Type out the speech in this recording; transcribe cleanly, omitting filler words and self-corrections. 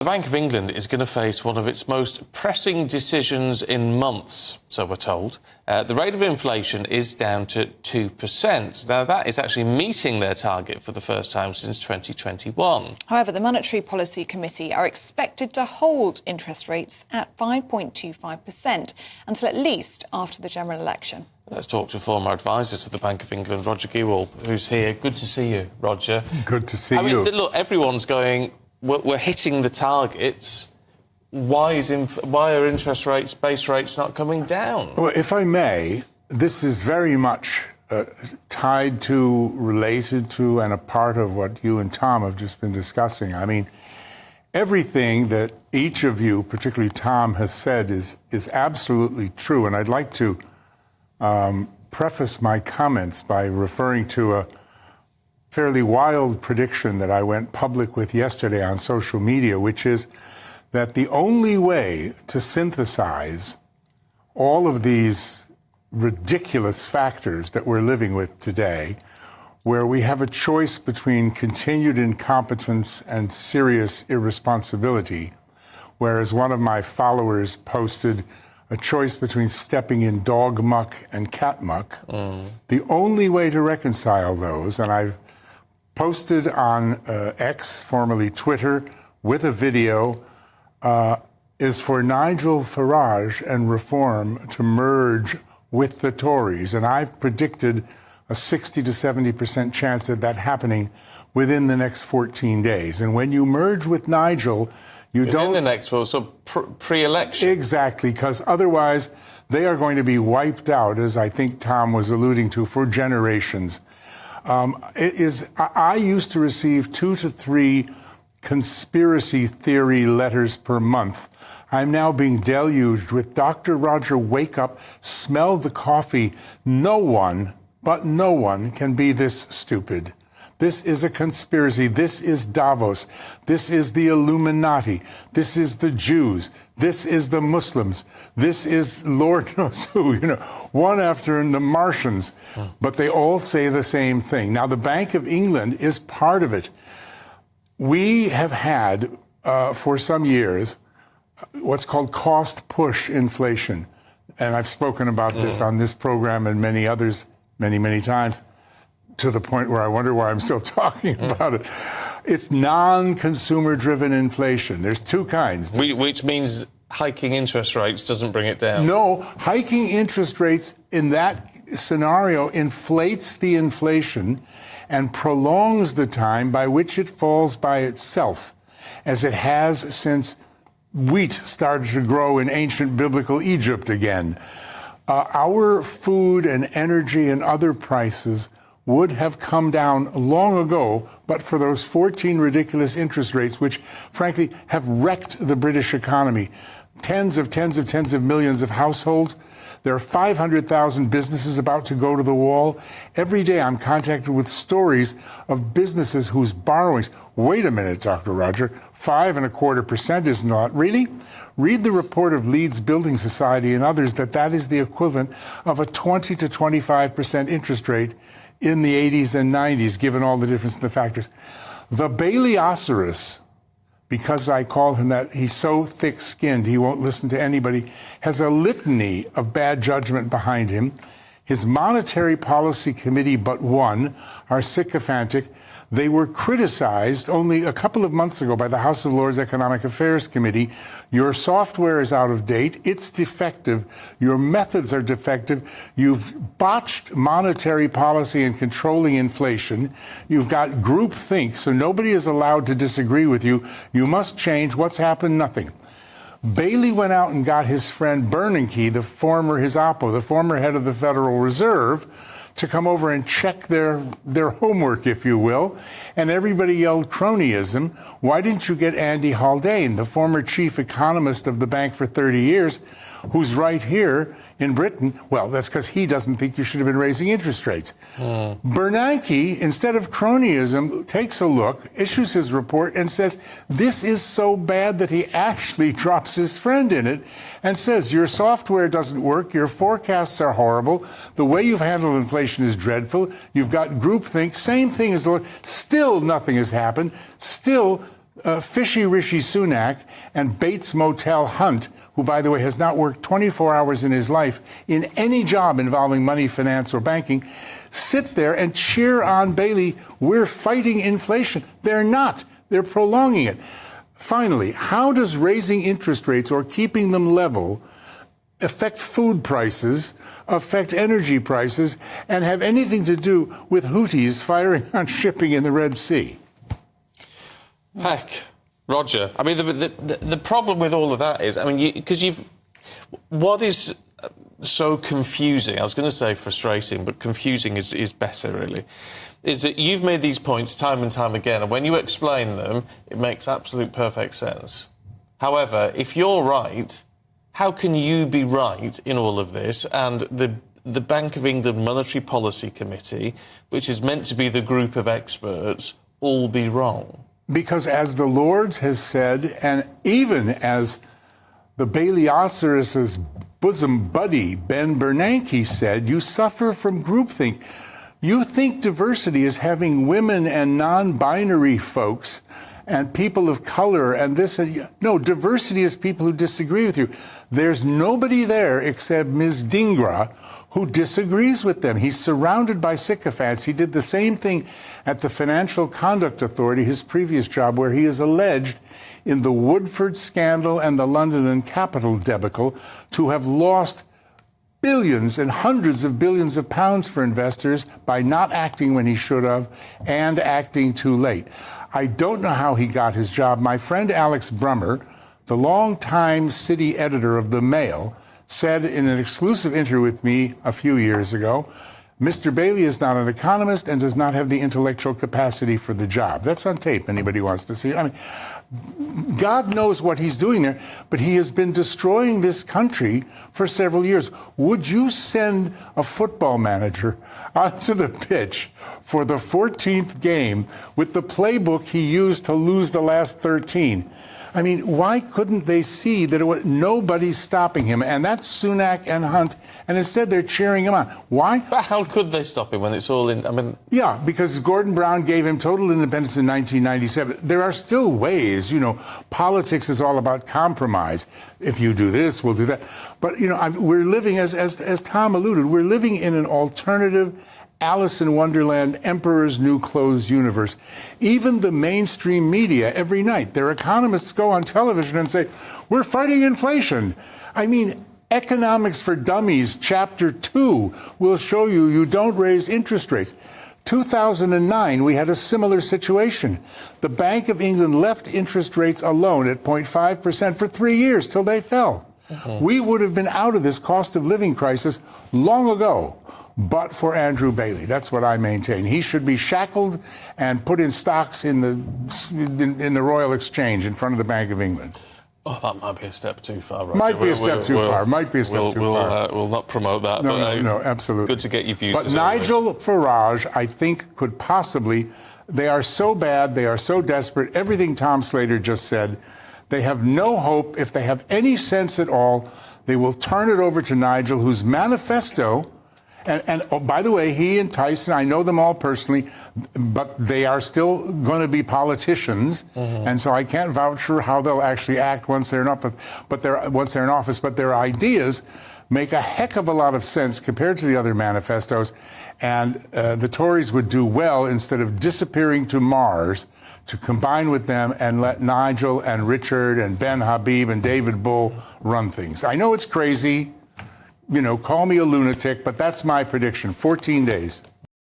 The Bank of England is going to face one of its most pressing decisions in months, so we're told. The rate of inflation is down to 2%. Now, that is actually meeting their target for the first time since 2021. However, the Monetary Policy Committee are expected to hold interest rates at 5.25% until at least after the general election. Let's talk to former advisor to the Bank of England, Roger Gewolb, who's here. Good to see you, Roger. Good to see you. you. Look, everyone's going, we're hitting the targets. Why are interest rates, base rates, not coming down? Well, if I may, this is very much tied to, related to, and a part of what you and Tom have just been discussing. I mean, everything that each of you, particularly Tom, has said is absolutely true. And I'd like to preface my comments by referring to a fairly wild prediction that I went public with yesterday on social media, which is that the only way to synthesize all of these ridiculous factors that we're living with today, where we have a choice between continued incompetence and serious irresponsibility, whereas one of my followers posted a choice between stepping in dog muck and cat muck. The only way to reconcile those, and I've posted on X, formerly Twitter, with a video, is for Nigel Farage and Reform to merge with the Tories. And I've predicted a 60 to 70% chance of that happening within the next 14 days. And when you merge with Nigel, you don't... In the next, well, so pre-election. Exactly, because otherwise they are going to be wiped out, as I think Tom was alluding to, for generations. I used to receive 2 to 3 conspiracy theory letters per month. I'm now being deluged with Dr. Roger, wake up, smell the coffee. No one, but no one, can be this stupid. This is a conspiracy. This is Davos. This is the Illuminati. This is the Jews. This is the Muslims. This is Lord knows who, one after the Martians. But they all say the same thing. Now, the Bank of England is part of it. We have had, for some years, what's called cost push inflation. And I've spoken about this on this program and many others many, many times, to the point where I wonder why I'm still talking about it. It's non-consumer driven inflation. There's two kinds. Which means hiking interest rates doesn't bring it down. No, hiking interest rates in that scenario inflates the inflation and prolongs the time by which it falls by itself, as it has since wheat started to grow in ancient biblical Egypt again. Our food and energy and other prices would have come down long ago, but for those 14 ridiculous interest rates, which, frankly, have wrecked the British economy. Tens of millions of households. There are 500,000 businesses about to go to the wall. Every day I'm contacted with stories of businesses whose borrowings, wait a minute, Dr. Roger, 5.25% is not, really? Read the report of Leeds Building Society and others that is the equivalent of a 20 to 25% interest rate in the 80s and 90s, given all the difference in the factors. The Bailey-oceros, because I call him that, he's so thick-skinned, he won't listen to anybody, has a litany of bad judgment behind him. His Monetary Policy Committee, but one, are sycophantic. They were criticized only a couple of months ago by the House of Lords Economic Affairs Committee. Your software is out of date. It's defective. Your methods are defective. You've botched monetary policy and controlling inflation. You've got groupthink, so nobody is allowed to disagree with you. You must change. What's happened? Nothing. Bailey went out and got his friend Bernanke, the former head of the Federal Reserve, to come over and check their homework, if you will. And everybody yelled cronyism. Why didn't you get Andy Haldane, the former chief economist of the bank for 30 years, who's right here in Britain? Well, that's because he doesn't think you should have been raising interest rates. Bernanke, instead of cronyism, takes a look, issues his report, and says, this is so bad that he actually drops his friend in it and says, your software doesn't work, your forecasts are horrible, the way you've handled inflation is dreadful, you've got groupthink, same thing as the... Still nothing has happened. Still, Fishy Rishi Sunak and Bates Motel Hunt, who, by the way, has not worked 24 hours in his life in any job involving money, finance, or banking, sit there and cheer on Bailey. We're fighting inflation. They're not. They're prolonging it. Finally, how does raising interest rates or keeping them level affect food prices, affect energy prices, and have anything to do with Houthis firing on shipping in the Red Sea? Heck, Roger. I mean, the problem with all of that is, I mean, because what is so confusing, I was going to say frustrating, but confusing is better, really, is that you've made these points time and time again, and when you explain them, it makes absolute perfect sense. However, if you're right, how can you be right in all of this and the Bank of England Monetary Policy Committee, which is meant to be the group of experts, all be wrong? Because as the Lords has said, and even as the Bailey-Osiris's bosom buddy, Ben Bernanke, said, you suffer from groupthink. You think diversity is having women and non-binary folks and people of color and this and no, diversity is people who disagree with you. There's nobody there except Ms. Dhingra who disagrees with them. He's surrounded by sycophants. He did the same thing at the Financial Conduct Authority, his previous job, where he is alleged in the Woodford scandal and the London and Capital debacle to have lost billions and hundreds of billions of pounds for investors by not acting when he should have and acting too late. I don't know how he got his job. My friend Alex Brummer, the longtime city editor of The Mail, said in an exclusive interview with me a few years ago, Mr. Bailey is not an economist and does not have the intellectual capacity for the job. That's on tape, anybody wants to see it. I mean, God knows what he's doing there, but he has been destroying this country for several years. Would you send a football manager onto the pitch for the 14th game with the playbook he used to lose the last 13? I mean, why couldn't they see that nobody's stopping him? And that's Sunak and Hunt, and instead they're cheering him on. Why? But how could they stop him when it's all in? I mean, yeah, because Gordon Brown gave him total independence in 1997. There are still ways, politics is all about compromise. If you do this, we'll do that. But, we're living, as Tom alluded, we're living in an alternative Alice in Wonderland, Emperor's New Clothes universe. Even the mainstream media, every night, their economists go on television and say, we're fighting inflation. I mean, Economics for Dummies, Chapter 2, will show you don't raise interest rates. 2009, we had a similar situation. The Bank of England left interest rates alone at 0.5% for 3 years till they fell. Mm-hmm. We would have been out of this cost of living crisis long ago, but for Andrew Bailey. That's what I maintain. He should be shackled and put in stocks in the Royal Exchange in front of the Bank of England. Oh, that might be a step too far, Roger. Might be a step too far. We'll not promote that. No, absolutely. Good to get your views. But Nigel Farage, I think, could possibly. They are so bad. They are so desperate. Everything Tom Slater just said. They have no hope. If they have any sense at all, they will turn it over to Nigel, whose manifesto. And oh, by the way, he and Tyson, I know them all personally, but they are still going to be politicians, and so I can't vouch for how they'll actually act once they're in office. But their ideas make a heck of a lot of sense compared to the other manifestos, and the Tories would do well, instead of disappearing to Mars, to combine with them and let Nigel and Richard and Ben Habib and David Bull run things. I know it's crazy. Call me a lunatic, but that's my prediction. 14 days.